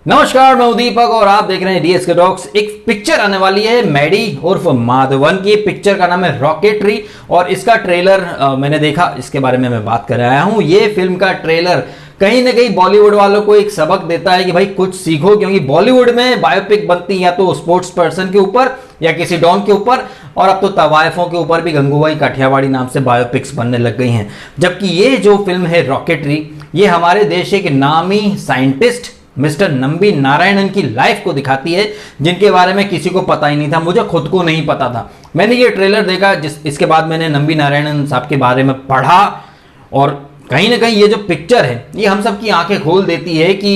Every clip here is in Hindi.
नमस्कार, मैं दीपक और आप देख रहे हैं डीएस के टॉक्स। एक पिक्चर आने वाली है मैडी उर्फ माधवन की। पिक्चर का नाम है रॉकेटरी और इसका ट्रेलर मैंने देखा, इसके बारे में मैं बात कर आया हूं। ये फिल्म का ट्रेलर कहीं ना कहीं बॉलीवुड वालों को एक सबक देता है कि भाई कुछ सीखो, क्योंकि बॉलीवुड में बायोपिक बनती या तो स्पोर्ट्स पर्सन के ऊपर या किसी डॉन के ऊपर, और अब तो तवायफों के ऊपर भी गंगूबाई काठियावाड़ी नाम से बायोपिक्स बनने लग गई हैं। जबकि ये जो फिल्म है रॉकेटरी, ये हमारे देश के नामी साइंटिस्ट मिस्टर नंबी नारायणन की लाइफ को दिखाती है, जिनके बारे में किसी को पता ही नहीं था। मुझे खुद को नहीं पता था। मैंने ये ट्रेलर देखा, इसके बाद मैंने नंबी नारायणन साहब के बारे में पढ़ा, और कहीं ना कहीं ये जो पिक्चर है ये हम सब की आंखें खोल देती है कि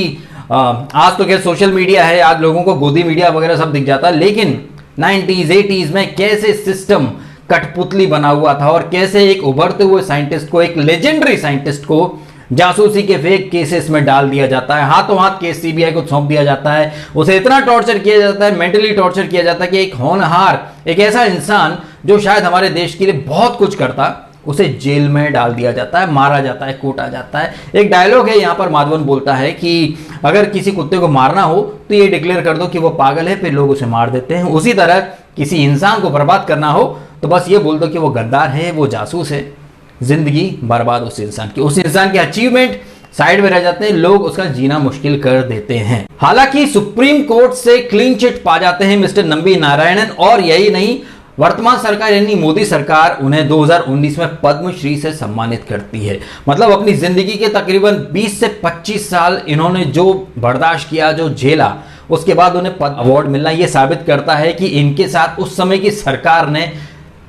आज तो क्या सोशल मीडिया है, आज लोगों को गोदी मीडिया वगैरह सब दिख जाता है, लेकिन 90s 80s में कैसे सिस्टम कठपुतली बना हुआ था और कैसे एक उभरते हुए साइंटिस्ट को, एक लेजेंडरी साइंटिस्ट को जासूसी के फेक केसेस में डाल दिया जाता है। हाथों हाथ केस सीबीआई को सौंप दिया जाता है। उसे इतना टॉर्चर किया जाता है, मेंटली टॉर्चर किया जाता है कि एक होनहार, एक ऐसा इंसान जो शायद हमारे देश के लिए बहुत कुछ करता, उसे जेल में डाल दिया जाता है, मारा जाता है, कूटा जाता है। एक डायलॉग है यहाँ पर, माधवन बोलता है कि अगर किसी कुत्ते को मारना हो तो ये डिक्लेयर कर दो कि वो पागल है, फिर लोग उसे मार देते हैं। उसी तरह किसी इंसान को बर्बाद करना हो तो बस ये बोल दो कि वो गद्दार है, वो जासूस है, जिंदगी बर्बाद उस इंसान के अचीवमेंट साइड में रह जाते हैं, लोग उसका जीना मुश्किल कर देते हैं। हालांकि सुप्रीम कोर्ट से क्लीन चिट पा जाते हैं मिस्टर नंबी नारायणन, और यही नहीं, वर्तमान सरकार यानी मोदी सरकार उन्हें 2019 में पद्मश्री से सम्मानित करती है। मतलब अपनी जिंदगी के तकरीबन 20 से 25 साल इन्होंने जो बर्दाश्त किया, जो झेला, उसके बाद उन्हें पद्म अवार्ड मिलना ये साबित करता है कि इनके साथ उस समय की सरकार ने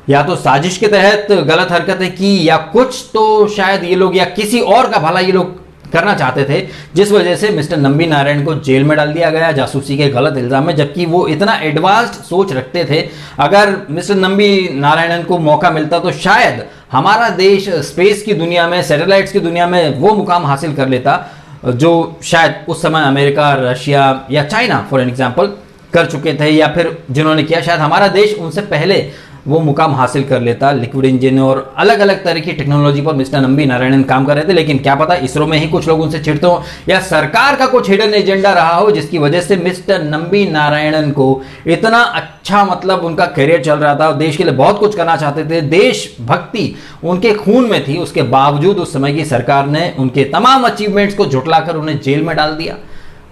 या तो साजिश के तहत गलत हरकतें की, या कुछ तो शायद ये लोग या किसी और का भला ये लोग करना चाहते थे, जिस वजह से मिस्टर नंबी नारायण को जेल में डाल दिया गया जासूसी के गलत इल्जाम में। जबकि वो इतना एडवांस्ड सोच रखते थे, अगर मिस्टर नंबी नारायणन को मौका मिलता तो शायद हमारा देश स्पेस की दुनिया में, सैटेलाइट्स की दुनिया में वो मुकाम हासिल कर लेता जो शायद उस समय अमेरिका, रशिया या चाइना फॉर एग्जाम्पल कर चुके थे, या फिर जिन्होंने किया, शायद हमारा देश उनसे पहले वो मुकाम हासिल कर लेता। लिक्विड इंजन और अलग अलग तरह की टेक्नोलॉजी पर मिस्टर नंबी नारायणन काम कर रहे थे, लेकिन क्या पता इसरो में ही कुछ लोग उनसे चिढ़ते हो, या सरकार का कुछ हिडन एजेंडा रहा हो, जिसकी वजह से मिस्टर नंबी नारायणन को इतना अच्छा, मतलब उनका करियर चल रहा था, देश के लिए बहुत कुछ करना चाहते थे, देशभक्ति उनके खून में थी, उसके बावजूद उस समय की सरकार ने उनके तमाम अचीवमेंट्स को झुठलाकर उन्हें जेल में डाल दिया।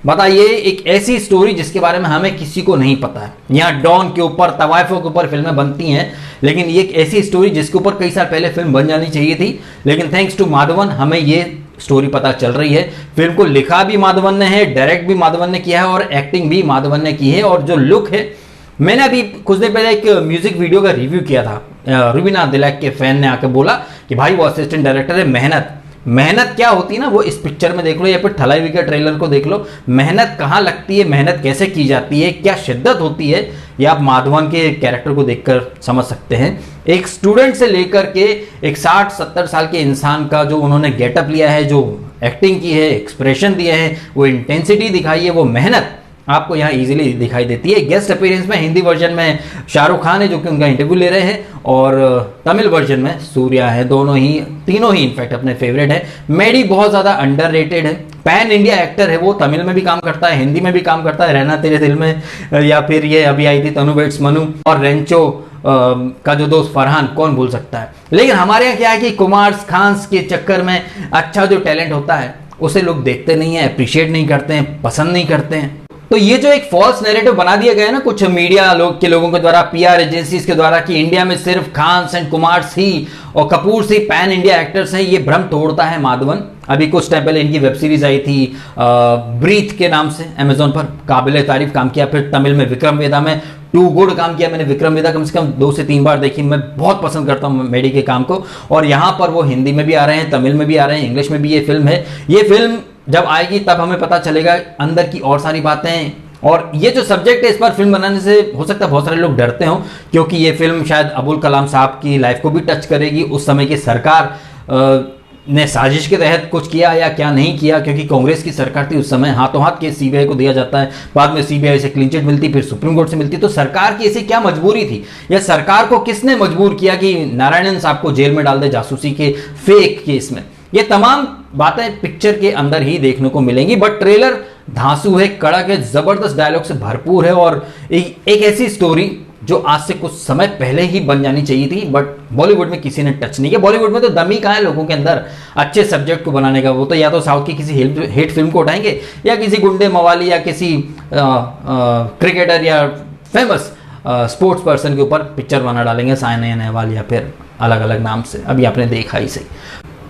बताइए, एक ऐसी स्टोरी जिसके बारे में हमें किसी को नहीं पता है। यहाँ डॉन के ऊपर, तवायफों के ऊपर फिल्में बनती हैं, लेकिन ये एक ऐसी स्टोरी जिसके ऊपर कई साल पहले फिल्म बन जानी चाहिए थी, लेकिन थैंक्स टू माधवन हमें ये स्टोरी पता चल रही है। फिल्म को लिखा भी माधवन ने है, डायरेक्ट भी माधवन ने किया है और एक्टिंग भी माधवन ने की है। और जो लुक है, मैंने अभी कुछ दिन पहले एक म्यूजिक वीडियो का रिव्यू किया था, रुबीना दिलैक के फैन ने आकर बोला कि भाई वो असिस्टेंट डायरेक्टर है, मेहनत क्या होती है ना, वो इस पिक्चर में देख लो या फिर ठलाईवी के ट्रेलर को देख लो। मेहनत कहाँ लगती है, मेहनत कैसे की जाती है, क्या शिद्दत होती है, ये आप माधवन के कैरेक्टर को देखकर समझ सकते हैं। एक स्टूडेंट से लेकर के एक 60-70 साल के इंसान का जो उन्होंने गेटअप लिया है, जो एक्टिंग की है, एक्सप्रेशन दिए हैं, वो इंटेंसिटी दिखाई है, वो मेहनत आपको यहाँ इजीली दिखाई देती है। गेस्ट अपीयरेंस में हिंदी वर्जन में शाहरुख खान है, जो कि उनका इंटरव्यू ले रहे हैं, और तमिल वर्जन में सूर्या है। तीनों ही इनफैक्ट अपने फेवरेट है। मैडी बहुत ज़्यादा अंडररेटेड है, पैन इंडिया एक्टर है, वो तमिल में भी काम करता है, हिंदी में भी काम करता है, रहना तेरे दिल में, या फिर ये अभी आई थी तनु बेट्स मनु, और रेंचो का जो दोस्त फरहान, कौन भूल सकता है। लेकिन हमारे यहाँ क्या है कि कुमार खान्स के चक्कर में अच्छा जो टैलेंट होता है उसे लोग देखते नहीं है, अप्रिशिएट नहीं करते हैं, पसंद नहीं करते हैं। तो ये जो एक फॉल्स नैरेटिव बना दिया गया है ना कुछ मीडिया लोगों के द्वारा, पीआर एजेंसीज के द्वारा, कि इंडिया में सिर्फ खान्स एंड कुमार ही और कपूर ही पैन इंडिया एक्टर्स हैं, ये भ्रम तोड़ता है माधवन। अभी कुछ टाइम पहले इनकी वेब सीरीज आई थी ब्रीथ के नाम से, अमेजोन पर, काबिले तारीफ काम किया। फिर तमिल में विक्रम वेदा में टू गुड काम किया। मैंने विक्रम वेदा कम से कम 2 से 3 बार देखी, मैं बहुत पसंद करता हूँ मेडी के काम को। और यहाँ पर वो हिंदी में भी आ रहे हैं, तमिल में भी आ रहे हैं, इंग्लिश में भी ये फिल्म है। ये फिल्म जब आएगी तब हमें पता चलेगा अंदर की और सारी बातें। और ये जो सब्जेक्ट है, इस पर फिल्म बनाने से हो सकता है बहुत सारे लोग डरते हों, क्योंकि ये फिल्म शायद अबुल कलाम साहब की लाइफ को भी टच करेगी। उस समय की सरकार ने साजिश के तहत कुछ किया या क्या नहीं किया, क्योंकि कांग्रेस की सरकार थी उस समय। हाथों हाथ केस सीबीआई को दिया जाता है, बाद में सीबीआई से क्लीन चिट मिलती, फिर सुप्रीम कोर्ट से मिलती। तो सरकार की ऐसी क्या मजबूरी थी, या सरकार को किसने मजबूर किया कि नारायणन साहब को जेल में डाल दे जासूसी के फेक केस में। ये तमाम बातें पिक्चर के अंदर ही देखने को मिलेंगी, बट ट्रेलर धांसू है, कड़क है, जबरदस्त डायलॉग से भरपूर है और एक ऐसी स्टोरी जो आज से कुछ समय पहले ही बन जानी चाहिए थी, बट बॉलीवुड में किसी ने टच नहीं किया। बॉलीवुड में तो दम ही कहाँ है लोगों के अंदर अच्छे सब्जेक्ट को बनाने का। वो तो या तो साउथ की किसी हिट फिल्म को उठाएंगे या किसी गुंडे मवाली या किसी क्रिकेटर या फेमस स्पोर्ट्स पर्सन के ऊपर पिक्चर बना डालेंगे, साइना नेहवाल या फिर अलग अलग नाम से। अभी आपने देखा ही सही।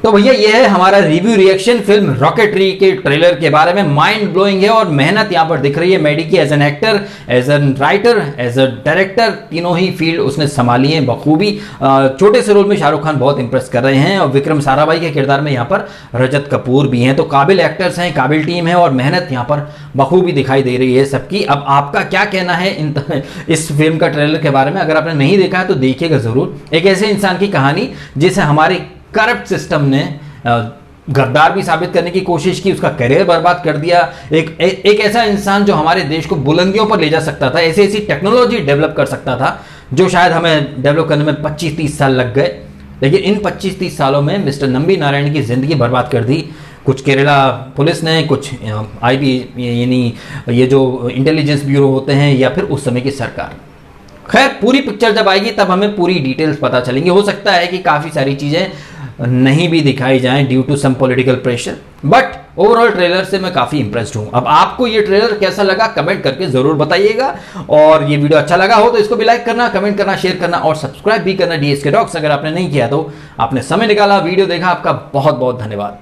तो भैया ये है हमारा रिव्यू रिएक्शन फिल्म रॉकेटरी के ट्रेलर के बारे में। माइंड ब्लोइंग है और मेहनत यहाँ पर दिख रही है मैडी की as an actor, as an writer, as a director, तीनों ही फील्ड उसने संभाली है बखूबी। छोटे से रोल में शाहरुख खान बहुत इंप्रेस कर रहे हैं और विक्रम साराभाई के किरदार में यहाँ पर रजत कपूर भी हैं। तो काबिल एक्टर्स हैं, काबिल टीम है और मेहनत यहाँ पर बखूबी दिखाई दे रही है सबकी। अब आपका क्या कहना है इस फिल्म का ट्रेलर के बारे में? अगर आपने नहीं देखा है तो देखिएगा जरूर। एक ऐसे इंसान की कहानी जिसे हमारे करप्ट सिस्टम ने गद्दार भी साबित करने की कोशिश की, उसका करियर बर्बाद कर दिया। एक ऐसा इंसान जो हमारे देश को बुलंदियों पर ले जा सकता था, ऐसी ऐसी टेक्नोलॉजी डेवलप कर सकता था जो शायद हमें डेवलप करने में 25-30 साल लग गए, लेकिन इन 25-30 सालों में मिस्टर नंबी नारायण की जिंदगी बर्बाद कर दी। कुछ केरला पुलिस ने, कुछ IB यानी ये जो इंटेलिजेंस ब्यूरो होते हैं, या फिर उस समय की सरकार। खैर पूरी पिक्चर जब आएगी तब हमें पूरी डिटेल्स पता चलेंगी। हो सकता है कि काफ़ी सारी चीज़ें नहीं भी दिखाई जाएं due to some political pressure, but overall trailer से मैं काफ़ी इंप्रेस्ड हूं। अब आपको ये ट्रेलर कैसा लगा कमेंट करके ज़रूर बताइएगा, और ये वीडियो अच्छा लगा हो तो इसको भी लाइक करना, कमेंट करना, शेयर करना और सब्सक्राइब भी करना DSK Docs। अगर आपने नहीं किया तो आपने समय निकाला, वीडियो देखा, आपका बहुत बहुत धन्यवाद।